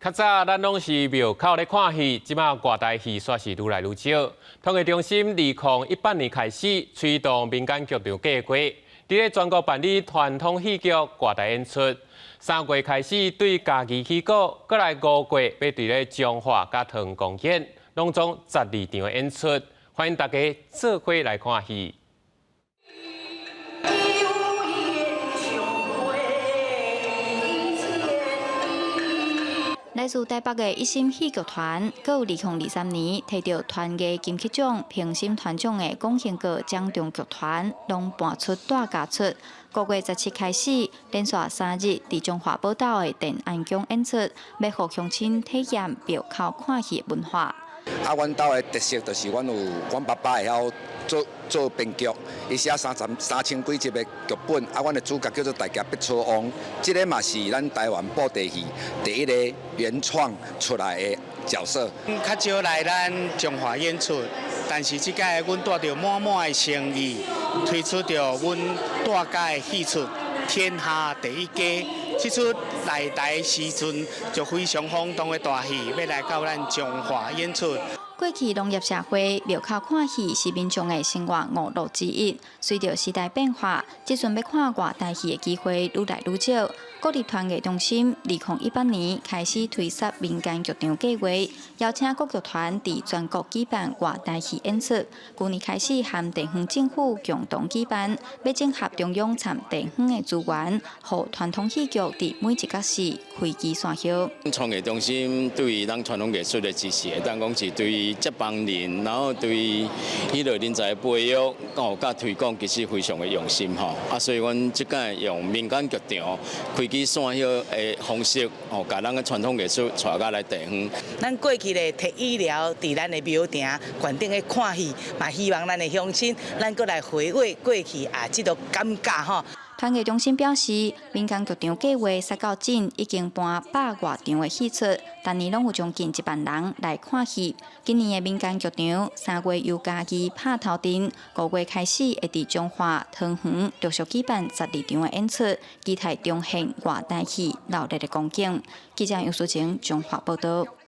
较早咱拢是庙口咧看戏，即马外台戏煞是愈来愈少。统计中心2018年开始推动民间剧场计划，伫咧全国办理传统戏剧外台演出。3月开始对家己起稿，过来5月要伫咧彰化甲唐公演，拢总12场演出。欢迎大家做伙来看戏。 来自台北的一心戏剧团，佮有2023年摕到团艺金曲奖评审团奖的广兴阁掌中剧团，拢搬出大家出。5月17开始，连续3日伫中华宝岛的电安宫演出，要互乡亲体验庙口看戏文化。阮岛的特色就是阮爸爸会晓做编剧，伊写3000几集的剧本。阮的主角叫做大家必出王，这个嘛是咱台湾布袋戏第一个原创出来的角色。较少来咱中华演出，但是即届阮带着满满的诚意，推出着阮大家的戏出《天下第一家》。 这出来台时阵就非常轰动的大戏，要来到咱中华演出。过去农业社会，庙口看戏是民众的生活娱乐之一。随着时代变化，即阵要看外台戏的机会愈来愈少。国立团艺中心2018年开始推出民间剧场计划，邀请各剧团伫全国举办外台戏演出。去年开始和地方政府共同举办，要整合中央参地方的资源，互传统戏剧伫每一角市开枝散叶。创艺中心对于咱传统艺术的支持，当讲是对于接班人，然后对于迄个人才培育，甲推广，其实非常的用心吼。所以阮即届用民间剧场开枝散叶的方式，甲咱的传统艺术带到来地方。咱过去咧摕医疗伫咱的庙埕馆顶咧看戏，嘛希望咱的乡亲，咱过来回味过去即个感觉吼。 团艺中心表示，民间剧场计划杀到紧，已经搬100多场的戏出，逐年拢有将近1万人来看戏。今年的民间剧场3月由家己拍头阵，5月开始会伫彰化、桃园陆续举办12场的演出，期待重现外台戏热烈的光景。记者杨淑晴，彰化报道。